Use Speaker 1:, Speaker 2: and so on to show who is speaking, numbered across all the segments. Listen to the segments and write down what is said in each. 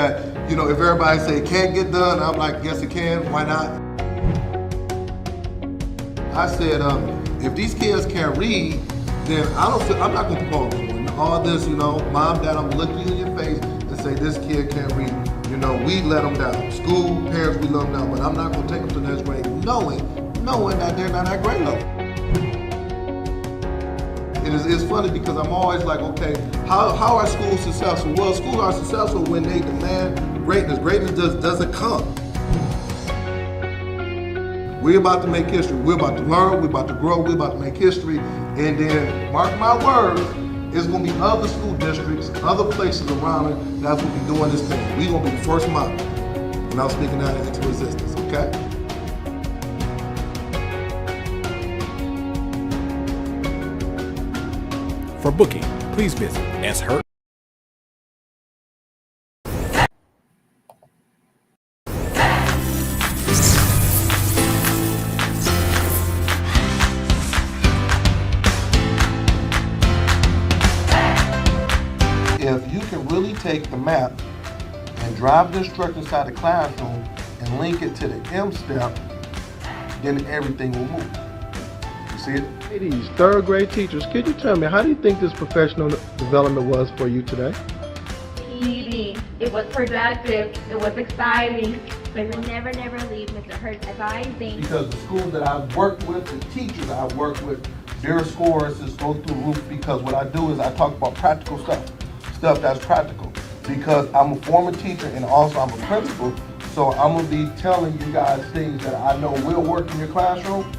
Speaker 1: that, if everybody say it can't get done, I'm like, yes, it can. Why not? I said, if these kids can't read, then I'm not going to promote them. All this, mom, dad, I'm going to look you in your face and say, this kid can't read. We let them down. School, parents, we let them down. But I'm not going to take them to the next grade knowing that they're not at grade level. It's funny because I'm always like, okay, how are schools successful? Well, schools are successful when they demand greatness. Greatness doesn't come. We're about to make history. We're about to learn. We're about to grow. We're about to make history. And then, mark my words, it's going to be other school districts, other places around it that's going to be doing this thing. We're going to be the first model. And I'm speaking that into existence, okay?
Speaker 2: For booking, please visit shurt.
Speaker 1: If you can really take the map and drive the instructor inside the classroom and link it to the M step, then everything will move. You see it?
Speaker 3: Ladies, third grade teachers, could you tell me, how do you think this professional development was for you today?
Speaker 4: Easy. It was productive. It was exciting. We will never leave Mr. Hurt's advising.
Speaker 1: Because the schools that I've worked with, the teachers I've worked with, their scores is go through the roof because what I do is I talk about practical stuff that's practical. Because I'm a former teacher and also I'm a principal, so I'm gonna be telling you guys things that I know will work in your classroom.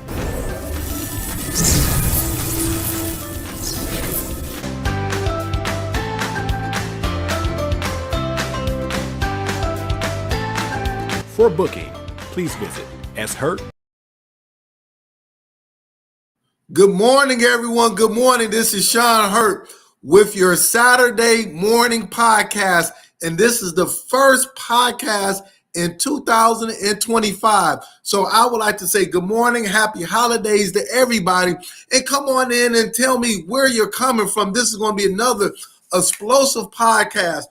Speaker 2: For booking, please visit shurt.
Speaker 1: Good morning, everyone. Good morning. This is Sean Hurt with your Saturday morning podcast. And this is the first podcast in 2025. So I would like to say good morning, happy holidays to everybody. And come on in and tell me where you're coming from. This is going to be another explosive podcast.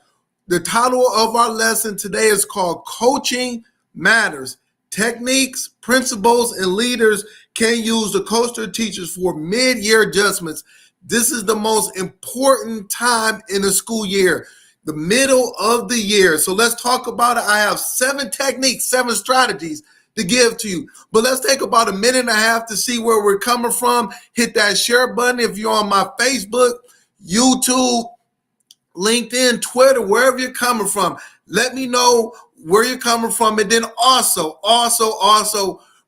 Speaker 1: The title of our lesson today is called Coaching Matters. Techniques, principals, and leaders can use to coach their teachers for mid-year adjustments. This is the most important time in the school year, the middle of the year. So let's talk about it. I have 7 techniques, 7 strategies to give to you. But let's take about a minute and a half to see where we're coming from. Hit that share button if you're on my Facebook, YouTube, LinkedIn, Twitter, wherever you're coming from. Let me know where you're coming from. And then also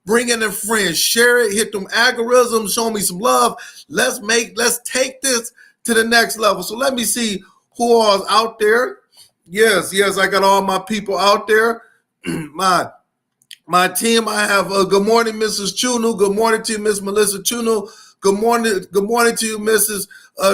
Speaker 1: bring in a friend, share it, hit them algorithms, show me some love. Let's take this to the next level. So let me see who all is out there. Yes, I got all my people out there. my team, I have good morning, Mrs. Chunu. Good morning to you, Miss Melissa Chunu. Good morning to you, Mrs.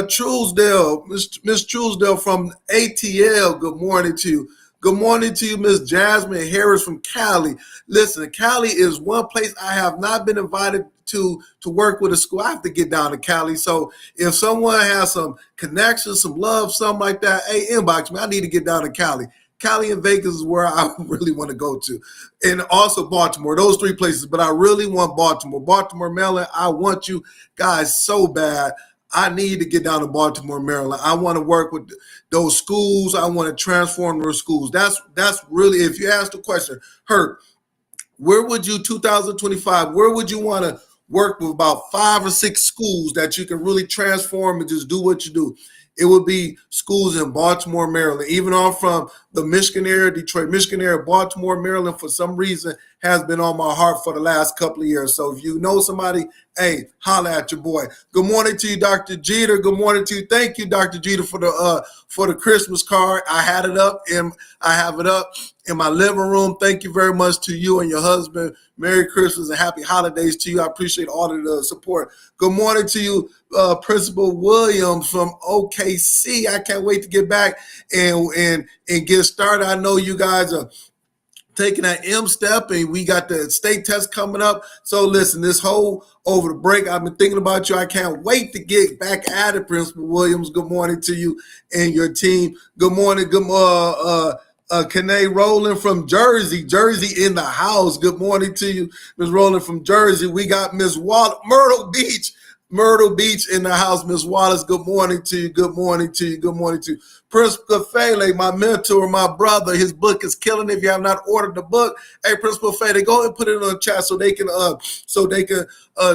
Speaker 1: Truesdale, Miss Truesdale from ATL. Good morning to you. Good morning to you, Miss Jasmine Harris from Cali. Listen, Cali is one place I have not been invited to work with a school. I have to get down to Cali. So if someone has some connections, some love, something like that, hey, inbox me. I need to get down to Cali. Cali and Vegas is where I really want to go to. And also Baltimore, those 3 places. But I really want Baltimore. Baltimore, Maryland, I want you guys so bad. I need to get down to Baltimore, Maryland. I want to work with those schools. I want to transform those schools. That's really, if you ask the question, Hurt, where would you, 2025, where would you want to work with about 5 or 6 schools that you can really transform and just do what you do? It would be schools in Baltimore, Maryland. Even though I'm from the Michigan area, Detroit, Michigan area, Baltimore, Maryland, for some reason, has been on my heart for the last couple of years. So if you know somebody, hey, holla at your boy. Good morning to you, Dr. Jeter. Good morning to you. Thank you, Dr. Jeter, for the Christmas card. I have it up in my living room. Thank you very much to you and your husband. Merry Christmas and happy holidays to you. I appreciate all of the support. Good morning to you, Principal Williams from OKC. I can't wait to get back and get started. I know you guys are taking that M step, and we got the state test coming up. So listen, this whole over the break, I've been thinking about you. I can't wait to get back at it, Principal Williams. Good morning to you and your team. Good morning. Kanae Rowland from Jersey. Jersey in the house. Good morning to you, Miss Rowland from Jersey. We got Miss Myrtle Beach. Myrtle Beach in the house. Miss Wallace, good morning to you. Good morning to you. Good morning to you. Principal Fele, my mentor, my brother, his book is killing. If you have not ordered the book, hey, Principal Fele, go and put it on the chat so they can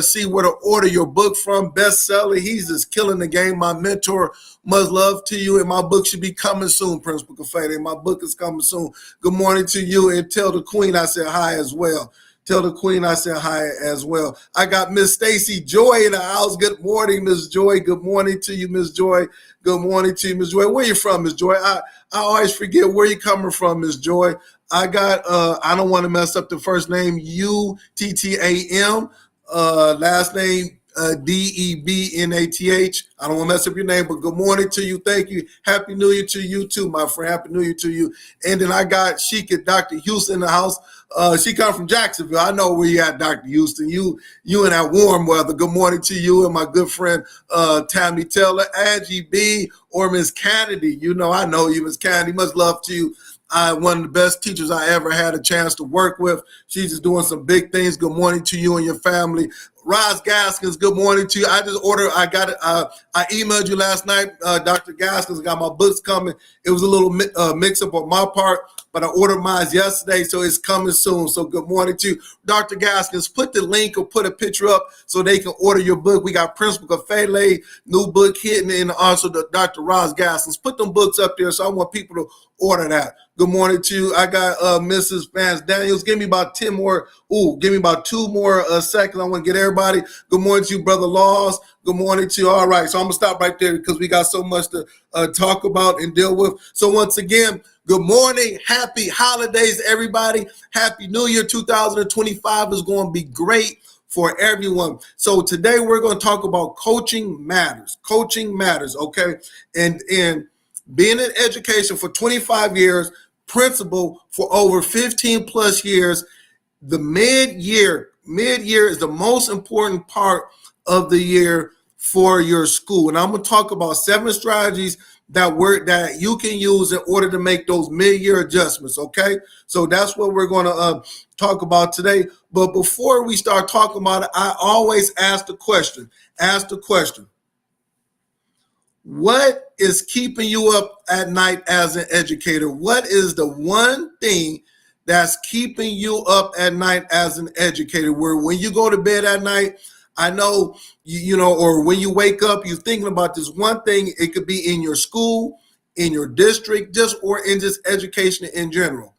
Speaker 1: see where to order your book from. Bestseller, he's just killing the game. My mentor, much love to you, and my book should be coming soon, Principal Fele. My book is coming soon. Good morning to you, and tell the Queen I said hi as well. Tell the Queen I said hi as well. I got Miss Stacy Joy in the house. Good morning, Miss Joy. Good morning to you, Miss Joy. Good morning to you, Miss Joy. Where you from, Miss Joy? I always forget where you coming from, Miss Joy. I got, I don't want to mess up the first name, Uttam. Last name, Debnath. I don't want to mess up your name, but good morning to you. Thank you. Happy New Year to you too, my friend. Happy New Year to you. And then I got Sheikah, Dr. Houston in the house. She come from Jacksonville. I know where you at, Dr. Houston. You in that warm weather. Good morning to you and my good friend Tammy Taylor, Angie B, or Miss Kennedy. You know, I know you, Miss Kennedy. Much love to you. One of the best teachers I ever had a chance to work with. She's just doing some big things. Good morning to you and your family. Roz Gaskins, good morning to you. I emailed you last night, Dr. Gaskins. I got my books coming. It was a little mix-up on my part, but I ordered mine yesterday, so it's coming soon. So good morning to you. Dr. Gaskins, put the link or put a picture up so they can order your book. We got Principal Fele, new book hitting, and also the Dr. Roz Gaskins. Put them books up there, so I want people to order that. Good morning to you. I got Mrs. Vance Daniels. Give me about 2 more seconds. I want to get everybody. Good morning to you, Brother Laws. Good morning to you. All right, so I'm going to stop right there because we got so much to talk about and deal with. So once again, good morning. Happy holidays, everybody. Happy New Year. 2025 is going to be great for everyone. So today we're going to talk about coaching matters. Coaching matters, okay? And being in education for 25 years, principal for over 15 plus years, the mid-year is the most important part of the year for your school. And I'm going to talk about 7 strategies that you can use in order to make those mid-year adjustments, okay? So that's what we're going to talk about today. But before we start talking about it, I always ask the question. What is keeping you up at night as an educator? What is the one thing that's keeping you up at night as an educator? Where when you go to bed at night, I know, or when you wake up, you're thinking about this one thing. It could be in your school, in your district, or in just education in general.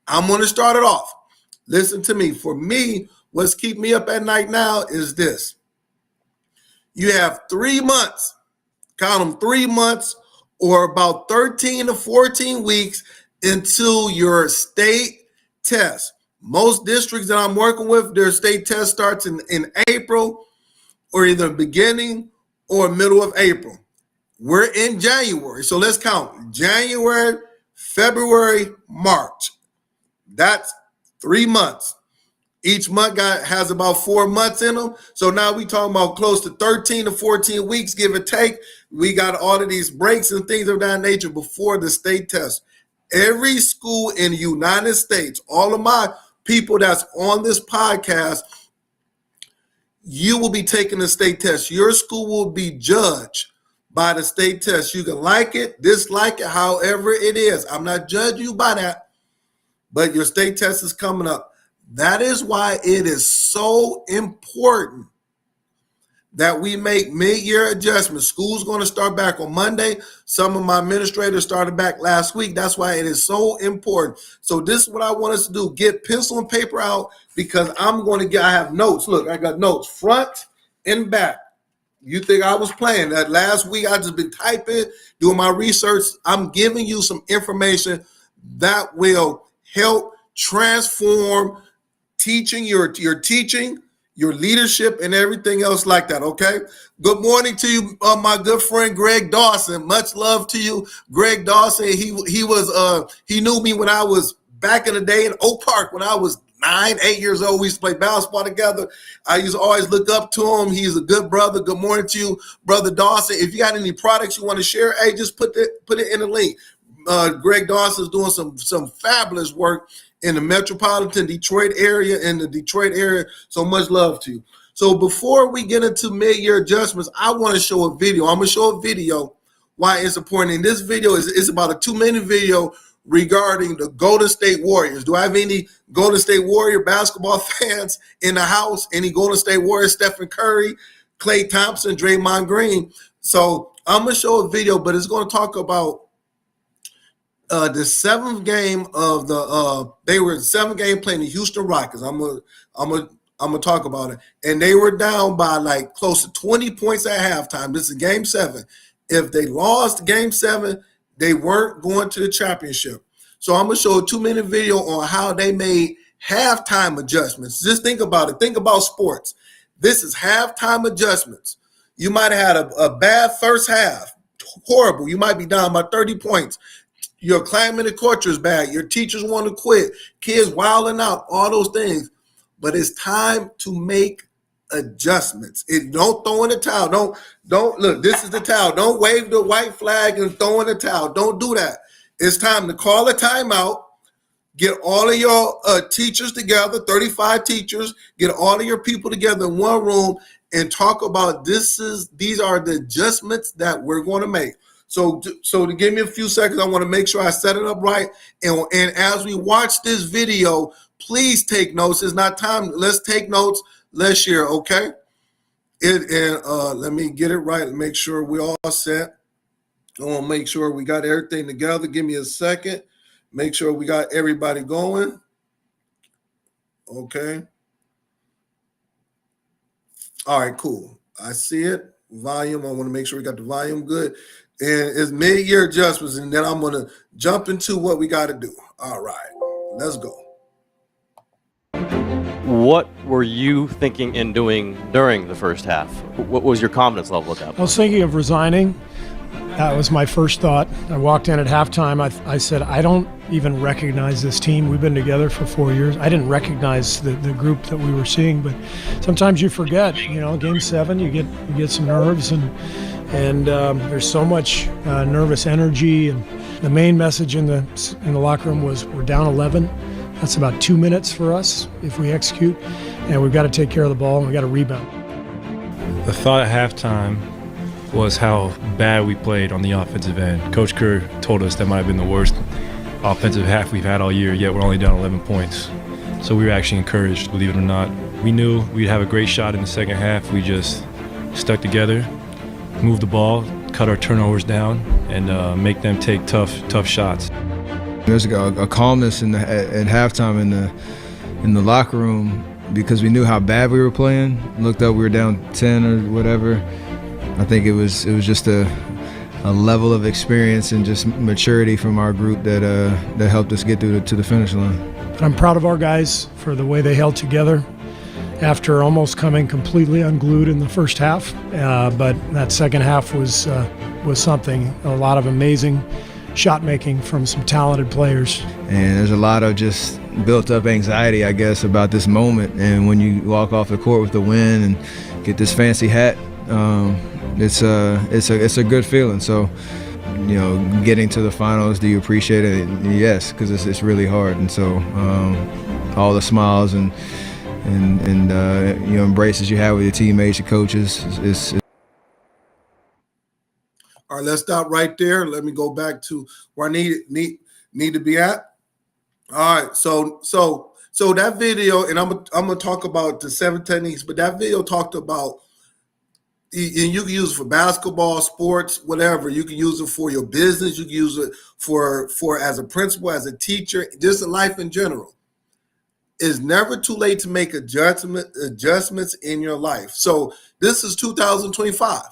Speaker 1: I'm going to start it off. Listen to me. For me, what's keeping me up at night now is this. You have 3 months. Count them, 3 months or about 13 to 14 weeks until your state test. Most districts that I'm working with, their state test starts in April or either beginning or middle of April. We're in January. So let's count January, February, March. That's 3 months. Each month has about 4 months in them. So now we talking about close to 13 to 14 weeks, give or take. We got all of these breaks and things of that nature before the state test. Every school in the United States, all of my people that's on this podcast, you will be taking the state test. Your school will be judged by the state test. You can like it, dislike it, however it is. I'm not judging you by that, but your state test is coming up. That is why it is so important that we make mid-year adjustments. School's going to start back on Monday. Some of my administrators started back last week. That's why it is so important. So this is what I want us to do. Get pencil and paper out because I have notes. Look, I got notes front and back. You think I was playing? That last week I just been typing, doing my research. I'm giving you some information that will help transform teaching, your teaching, your leadership, and everything else like that, okay? Good morning to you, my good friend Greg Dawson. Much love to you, Greg Dawson. He knew me when I was back in the day in Oak Park when I was 9, 8 years old. We used to play basketball together. I used to always look up to him. He's a good brother. Good morning to you, Brother Dawson. If you got any products you want to share, hey, just put it in the link. Greg Dawson's doing some fabulous work in the metropolitan Detroit area, So much love to you. So before we get into mid-year adjustments, I want to show a video. I'm going to show a video why it's important. And this video is about a 2-minute video regarding the Golden State Warriors. Do I have any Golden State Warrior basketball fans in the house? Any Golden State Warriors? Stephen Curry, Klay Thompson, Draymond Green. So I'm going to show a video, but it's going to talk about the seventh game of they were 7th game playing the Houston Rockets. I'm gonna talk about it. And they were down by like close to 20 points at halftime. This is game 7. If they lost game 7, they weren't going to the championship. So I'm gonna show a 2-minute video on how they made halftime adjustments. Just think about it. Think about sports. This is halftime adjustments. You might have had a bad first half. Horrible. You might be down by 30 points. Your climate and culture is bad. Your teachers want to quit. Kids wilding out. All those things. But it's time to make adjustments. Don't throw in the towel. Don't look. This is the towel. Don't wave the white flag and throw in the towel. Don't do that. It's time to call a timeout. Get all of your teachers together, 35 teachers. Get all of your people together in one room and talk about these are the adjustments that we're going to make. So to give me a few seconds, I want to make sure I set it up right. And as we watch this video, please take notes. It's not time. Let's take notes. Let's share, okay? Let me get it right and make sure we're all set. I want to make sure we got everything together. Give me a second. Make sure we got everybody going. Okay. All right, cool. I see it. Volume. I want to make sure we got the volume good. And it's mid-year adjustments, and then I'm going to jump into what we got to do. All right, let's go.
Speaker 5: What were you thinking and doing during the first half? What was your confidence level at that point?
Speaker 6: I was thinking of resigning. That was my first thought. I walked in at halftime. I said, I don't even recognize this team. We've been together for 4 years. I didn't recognize the group that we were seeing, but sometimes you forget. Game 7, you get some nerves, and there's so much nervous energy. And the main message in the locker room was we're down 11. That's about 2 minutes for us if we execute, and we've got to take care of the ball and we've got to rebound.
Speaker 7: The thought at halftime was how bad we played on the offensive end. Coach Kerr told us that might have been the worst offensive half we've had all year, yet we're only down 11 points. So we were actually encouraged, believe it or not. We knew we'd have a great shot in the second half. We just stuck together, moved the ball, cut our turnovers down, and make them take tough shots.
Speaker 8: There's a calmness at halftime in the locker room because we knew how bad we were playing. Looked up, we were down 10 or whatever. I think it was just a level of experience and just maturity from our group that helped us get to the finish line.
Speaker 6: I'm proud of our guys for the way they held together after almost coming completely unglued in the first half. But that second half was something. A lot of amazing shot making from some talented players.
Speaker 8: And there's a lot of just built up anxiety, I guess, about this moment. And when you walk off the court with the win and get this fancy hat, it's a good feeling. So, getting to the finals, do you appreciate it? Yes, because it's really hard. And so, all the smiles and embraces you have with your teammates, your coaches, is.
Speaker 1: All right, let's stop right there. Let me go back to where I need to be at. All right, so that video, and I'm gonna talk about the 7 techniques, but that video talked about, and you can use it for basketball, sports, whatever. You can use it for your business. You can use it for as a principal, as a teacher, just in life in general. It's never too late to make adjustments in your life. So this is 2025.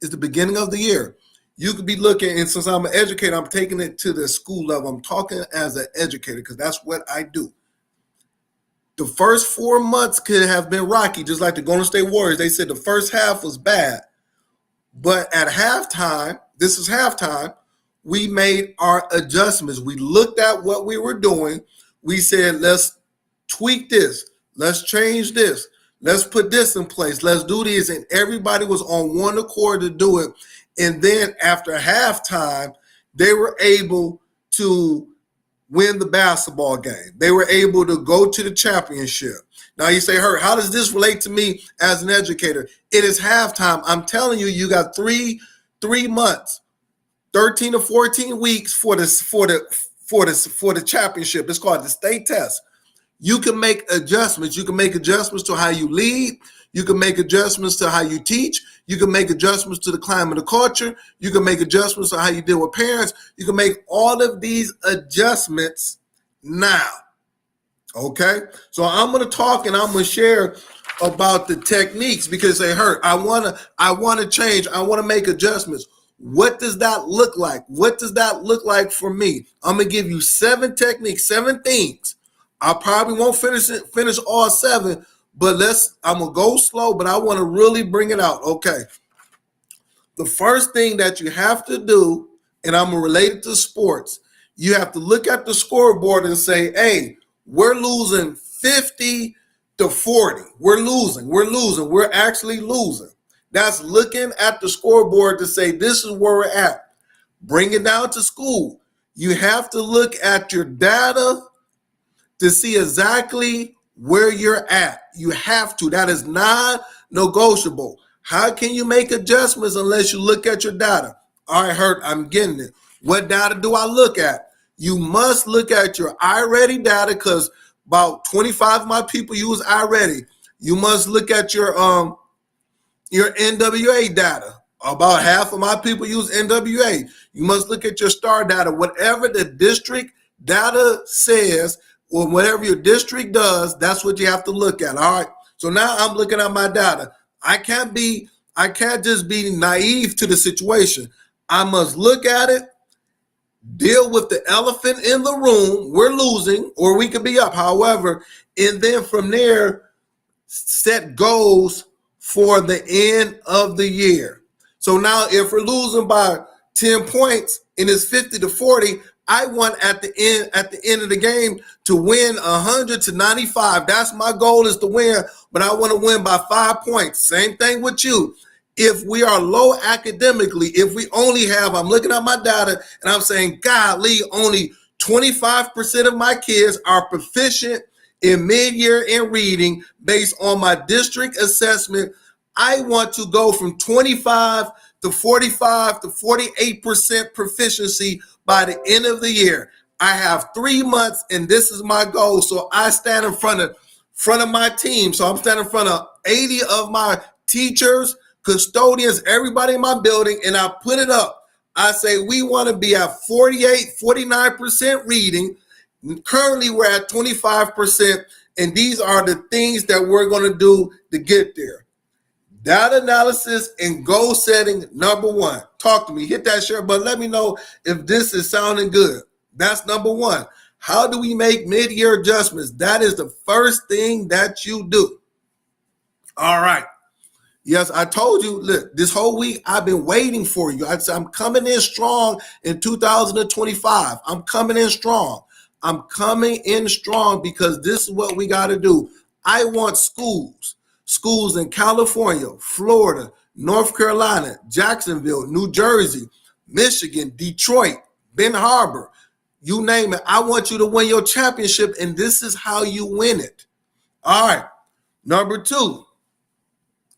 Speaker 1: It's the beginning of the year. You could be looking, and since I'm an educator, I'm taking it to the school level. I'm talking as an educator because that's what I do. The first 4 months could have been rocky, just like the Golden State Warriors. They said the first half was bad. But at halftime, this is halftime, we made our adjustments. We looked at what we were doing. We said, let's tweak this. Let's change this. Let's put this in place. Let's do this. And everybody was on one accord to do it. And then after halftime, they were able to win the basketball game. They were able to go to the championship. Now you say, Hurt, how does this relate to me as an educator? It is halftime. I'm telling you, you got three months, 13 to 14 weeks for the championship. It's called the state test. You can make adjustments. You can make adjustments to how you lead. You can make adjustments to how you teach. You can make adjustments to the climate of culture. You can make adjustments to how you deal with parents. You can make all of these adjustments now. Okay? So I'm going to talk and I'm going to share about the techniques because they hurt. I want to change. I want to make adjustments. What does that look like? What does that look like for me? I'm going to give you 7 techniques, 7 things. I probably won't finish all 7, but I'm going to go slow, but I want to really bring it out. Okay. The first thing that you have to do, and I'm going to relate it to sports, you have to look at the scoreboard and say, hey, we're losing 50 to 40. We're losing. We're actually losing. That's looking at the scoreboard to say, this is where we're at. Bring it down to school. You have to look at your data to see exactly where you're at. You have to. That is non-negotiable. How can you make adjustments unless you look at your data? All right, Hurt, I'm getting it. What data do I look at? You must look at your iReady data because about 25 of my people use iReady. You must look at your NWA data. About half of my people use NWA. You must look at your STAR data. Whatever the district data says, or whatever your district does, that's what you have to look at. All right. So now I'm looking at my data. I can't just be naive to the situation. I must look at it, deal with the elephant in the room. We're losing, or we could be up. However, and then from there, set goals for the end of the year. So now if we're losing by 10 points and it's 50 to 40, I want at the end of the game to win 100 to 95. That's my goal, is to win, but I want to win by 5 points. Same thing with you. If we are low academically, if we only have, I'm looking at my data and I'm saying, golly, only 25% of my kids are proficient in mid-year in reading based on my district assessment, I want to go from 25 to 45 to 48% proficiency by the end of the year. I have 3 months and this is my goal. So I stand in front of my team. So I'm standing in front of 80 of my teachers, custodians, everybody in my building, and I put it up. I say we want to be at 49% reading. Currently we're at 25%, and these are the things that we're going to do to get there. Data analysis and goal setting, number 1. Talk to me. Hit that share button. Let me know if this is sounding good. That's number 1. How do we make mid-year adjustments? That is the first thing that you do. All right. Yes, I told you, look, this whole week I've been waiting for you. I'm coming in strong in 2025. I'm coming in strong. I'm coming in strong because this is what we got to do. I want schools in California, Florida, North Carolina, Jacksonville, New Jersey, Michigan, Detroit, Ben Harbor, you name it. I want you to win your championship, and this is how you win it. All right. Number 2.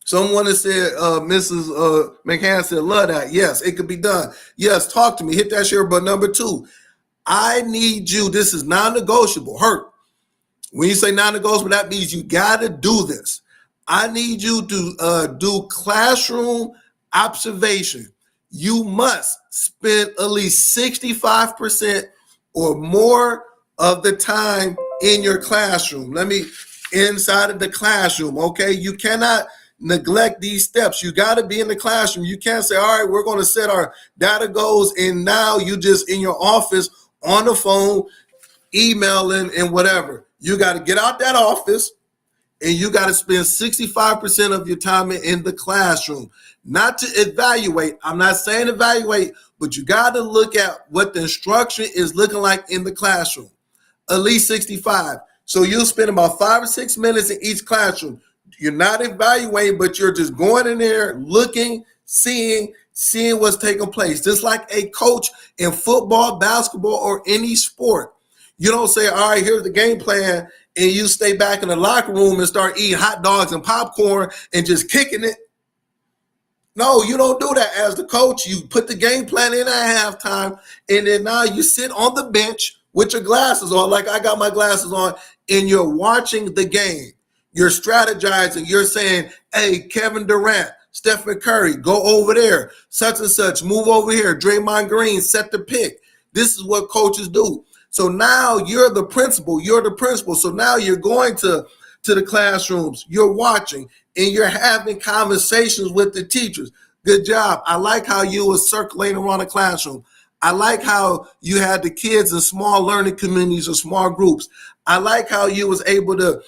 Speaker 1: Someone has said, Mrs. McCann said, love that. Yes, it could be done. Yes, talk to me. Hit that share button. Number 2, I need you. This is non-negotiable. Hurt. When you say non-negotiable, that means you got to do this. I need you to do classroom observation. You must spend at least 65% or more of the time in your classroom. Inside of the classroom, okay? You cannot neglect these steps. You got to be in the classroom. You can't say, all right, we're going to set our data goals, and now you just in your office on the phone, emailing and whatever. You got to get out that office, and you got to spend 65% of your time in the classroom. Not to evaluate. I'm not saying evaluate, but you got to look at what the instruction is looking like in the classroom. At least 65. So you'll spend about 5 or 6 minutes in each classroom. You're not evaluating, but you're just going in there, looking, seeing, seeing what's taking place. Just like a coach in football, basketball, or any sport. You don't say, all right, here's the game plan, and you stay back in the locker room and start eating hot dogs and popcorn and just kicking it. No, you don't do that as the coach. You put the game plan in at halftime, and then now you sit on the bench with your glasses on, like I got my glasses on, and you're watching the game. You're strategizing. You're saying, hey, Kevin Durant, Stephen Curry, go over there. Such and such, move over here. Draymond Green, set the pick. This is what coaches do. So now you're the principal. You're the principal. So now you're going to the classrooms. You're watching, and you're having conversations with the teachers. Good job. I like how you were circulating around the classroom. I like how you had the kids in small learning communities or small groups. I like how you was able to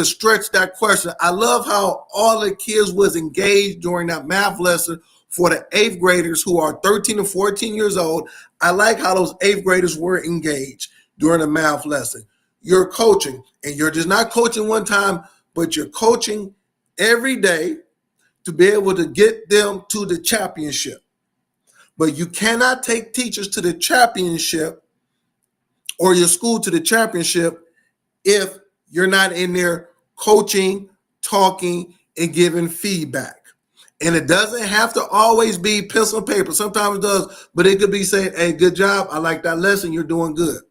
Speaker 1: stretch that question. I love how all the kids was engaged during that math lesson for the 8th graders who are 13 and 14 years old. I like how those 8th graders were engaged during the math lesson. You're coaching, and you're just not coaching one time, but you're coaching every day to be able to get them to the championship. But you cannot take teachers to the championship or your school to the championship if you're not in there coaching, talking, and giving feedback. And it doesn't have to always be pencil and paper. Sometimes it does, but it could be saying, hey, good job. I like that lesson. You're doing good.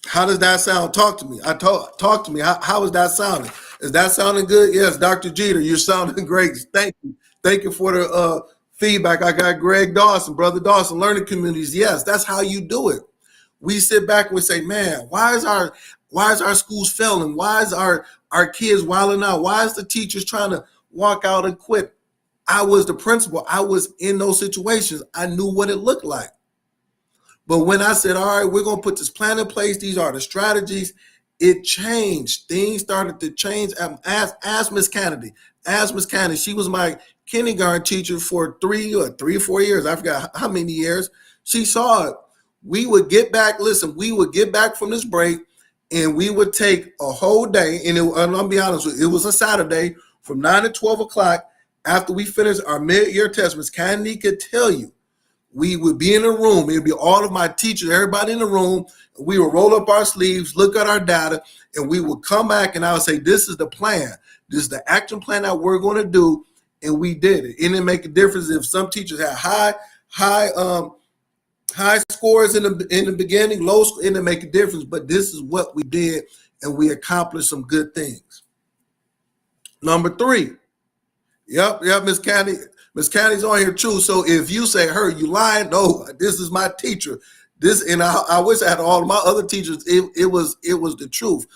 Speaker 1: How does that sound? Talk to me. Talk to me. How is that sounding? Is that sounding good? Yes, Dr. Jeter, you're sounding great. Thank you. Thank you for the feedback. I got Greg Dawson, Brother Dawson, Learning Communities. Yes, that's how you do it. We sit back and we say, man, why is our schools failing? Why is our kids wilding out? Why is the teachers trying to walk out and quit? I was the principal. I was in those situations. I knew what it looked like. But when I said, all right, we're going to put this plan in place, these are the strategies, it changed. Things started to change. Ask Miss Kennedy. Ask Miss Kennedy. She was my kindergarten teacher for 3 or 4 years. I forgot how many years. She saw it. We would get back from this break, and we would take a whole day, and I'll be honest with you, it was a Saturday from 9 to 12 o'clock after we finished our mid-year test. Miss Kennedy could tell you, we would be in a room. It would be all of my teachers, everybody in the room. We would roll up our sleeves, look at our data, and we would come back, and I would say, this is the plan. This is the action plan that we're going to do, and we did it. It didn't make a difference if some teachers had high scores in the beginning, low score. It didn't make a difference, but this is what we did, and we accomplished some good things. Number 3. Yep, Miss Candy. Miss Candy's on here too. So if you say her, you lying. No, this is my teacher. And I wish I had all of my other teachers. It was the truth.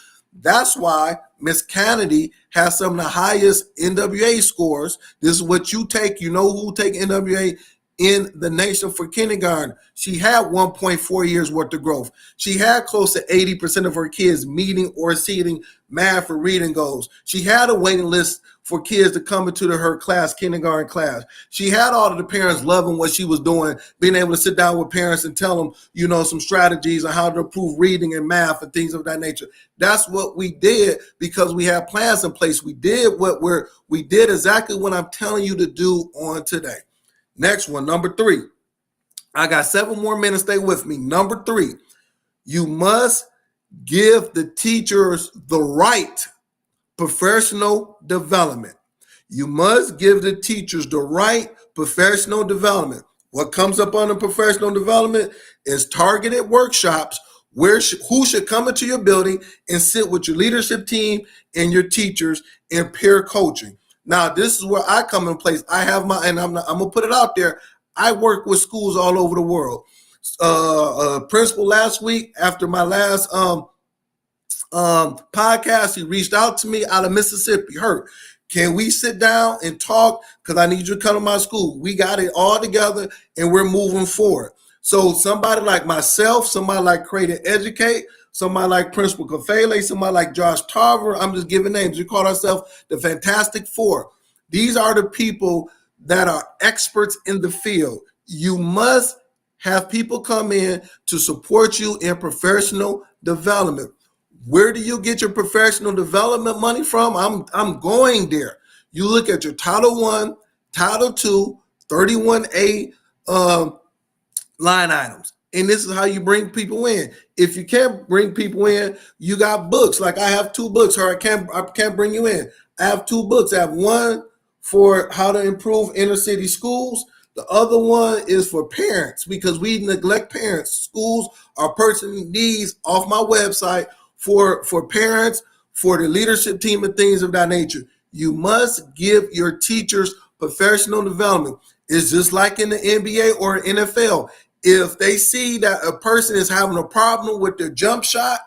Speaker 1: That's why Miss Kennedy has some of the highest NWA scores. This is what you take. You know who take NWA in the nation for kindergarten. She had 1.4 years worth of growth. She had close to 80% of her kids meeting or exceeding math or reading goals. She had a waiting list for kids to come into her class, kindergarten class. She had all of the parents loving what she was doing, being able to sit down with parents and tell them, some strategies on how to improve reading and math and things of that nature. That's what we did because we had plans in place. We did exactly what I'm telling you to do on today. Next one, number 3. I got 7 more minutes. Stay with me. Number 3, you must give the teachers the right professional development. You must give the teachers the right professional development. What comes up under professional development is targeted workshops who should come into your building and sit with your leadership team and your teachers in peer coaching. Now, this is where I come in place. I have and I'm going to put it out there. I work with schools all over the world. Principal last week after my last podcast, he reached out to me out of Mississippi. Can we sit down and talk? Because I need you to come to my school. We got it all together and we're moving forward. So somebody like myself, somebody like Create and Educate, somebody like Principal Kafele, somebody like Josh Tarver, I'm just giving names. We call ourselves the Fantastic Four. These are the people that are experts in the field. You must have people come in to support you in professional development. Where do you get your professional development money from? I'm going there. You look at your Title I, Title II, 31A line items. And this is how you bring people in. If you can't bring people in, you got books. Like I have 2 books, or I can't bring you in. I have 2 books. I have one for how to improve inner city schools. The other one is for parents, because we neglect parents. Schools are personal needs off my website for parents, for the leadership team, and things of that nature. You must give your teachers professional development. It's just like in the NBA or NFL. If they see that a person is having a problem with their jump shot,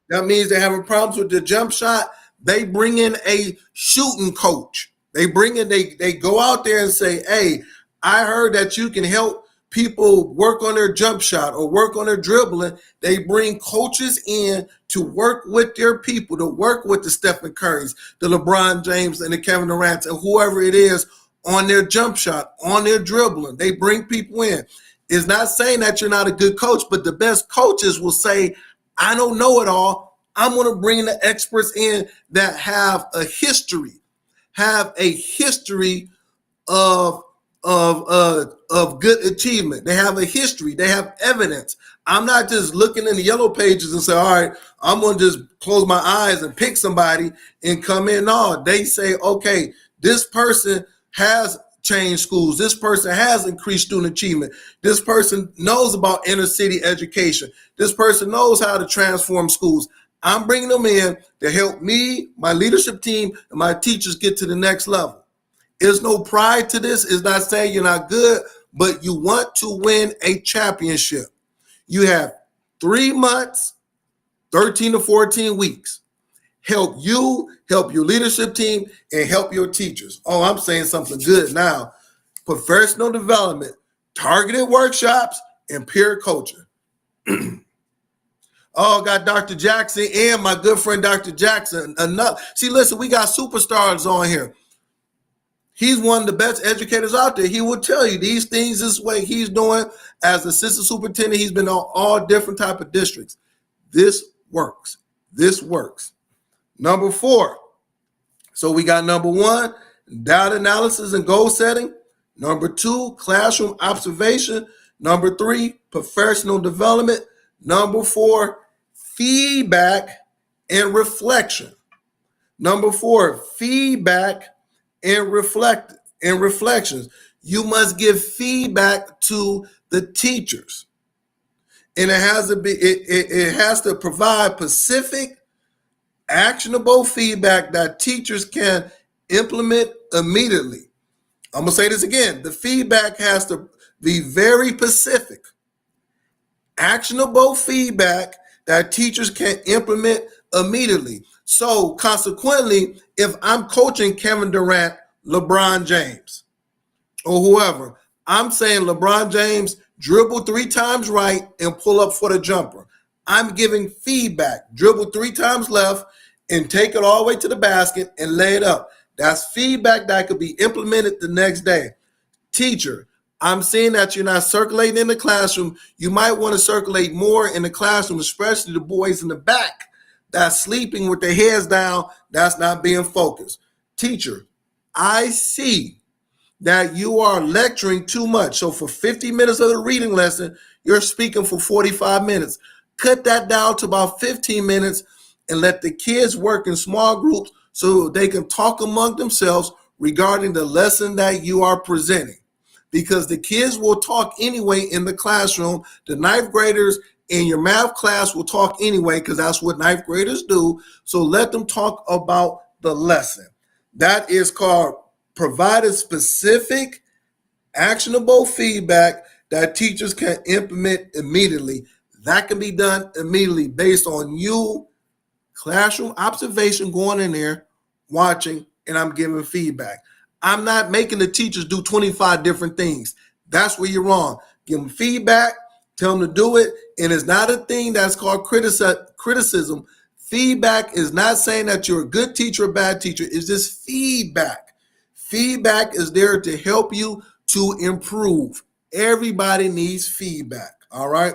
Speaker 1: that means they're having problems with their jump shot. They bring in a shooting coach. They go out there and say, hey, I heard that you can help people work on their jump shot or work on their dribbling. They bring coaches in to work with their people, to work with the Stephen Currys, the LeBron James, and the Kevin Durant, and whoever it is on their jump shot, on their dribbling. They bring people in. It's not saying that you're not a good coach, but the best coaches will say, I don't know it all. I'm going to bring the experts in that have a history of good achievement. They have a history. They have evidence. I'm not just looking in the yellow pages and say, all right, I'm going to just close my eyes and pick somebody and come in. No, they say, okay, this person has changed schools. This person has increased student achievement. This person knows about inner city education. This person knows how to transform schools. I'm bringing them in to help me, my leadership team, and my teachers get to the next level. There's no pride to this. It's not saying you're not good, but you want to win a championship. You have 3 months, 13 to 14 weeks. Help you, help your leadership team, and help your teachers. Oh, I'm saying something good now. Professional development, targeted workshops, and peer coaching. Oh, got Dr. Jackson and my good friend Dr. Jackson. See, listen, we got superstars on here. He's one of the best educators out there. He will tell you these things this way he's doing as assistant superintendent. He's been on all different type of districts. This works. This works. Number 4. So we got number 1, data analysis and goal setting. Number 2, classroom observation. Number 3, professional development. Number 4, feedback and reflection. Number 4, feedback and reflections. You must give feedback to the teachers. And it has to provide specific, actionable feedback that teachers can implement immediately. I'm going to say this again. The feedback has to be very specific, actionable feedback that teachers can implement immediately. So consequently, if I'm coaching Kevin Durant, LeBron James, or whoever, I'm saying LeBron James, dribble 3 times right and pull up for the jumper. I'm giving feedback. Dribble 3 times left and take it all the way to the basket and lay it up. That's feedback that could be implemented the next day. Teacher, I'm seeing that you're not circulating in the classroom. You might want to circulate more in the classroom, especially the boys in the back that's sleeping with their heads down, that's not being focused. Teacher, I see that you are lecturing too much. So for 50 minutes of the reading lesson, you're speaking for 45 minutes. Cut that down to about 15 minutes and let the kids work in small groups so they can talk among themselves regarding the lesson that you are presenting. Because the kids will talk anyway in the classroom. The 9th graders in your math class will talk anyway because that's what 9th graders do. So let them talk about the lesson. That is called provided specific, actionable feedback that teachers can implement immediately. That can be done immediately based on you, classroom observation, going in there, watching, and I'm giving feedback. I'm not making the teachers do 25 different things. That's where you're wrong. Give them feedback, tell them to do it, and it's not a thing that's called criticism. Feedback is not saying that you're a good teacher or a bad teacher. It's just feedback. Feedback is there to help you to improve. Everybody needs feedback, all right?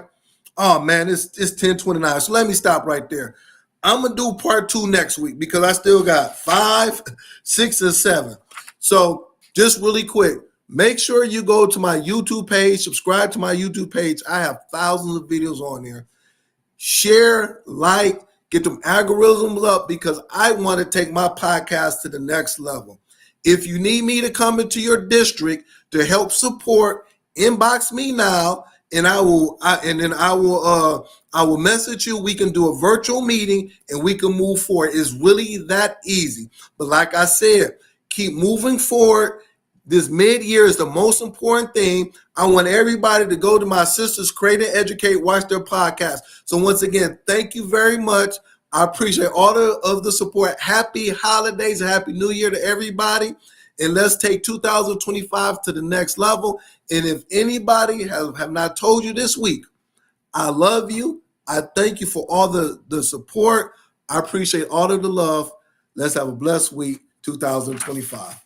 Speaker 1: Oh, man, it's 10:29, so let me stop right there. I'm gonna do part 2 next week because I still got 5, 6, and 7. So just really quick, make sure you go to my YouTube page, subscribe to my YouTube page. I have thousands of videos on there. Share, like, get them algorithms up because I want to take my podcast to the next level. If you need me to come into your district to help support, inbox me now, and I will message you. We can do a virtual meeting and we can move forward. It's really that easy. But like I said, keep moving forward. This mid-year is the most important thing. I want everybody to go to my sisters, Create and Educate, watch their podcast. So once again, thank you very much. I appreciate all of the support. Happy holidays, happy new year to everybody. And let's take 2025 to the next level. And if anybody have not told you this week, I love you. I thank you for all the support. I appreciate all of the love. Let's have a blessed week, 2025.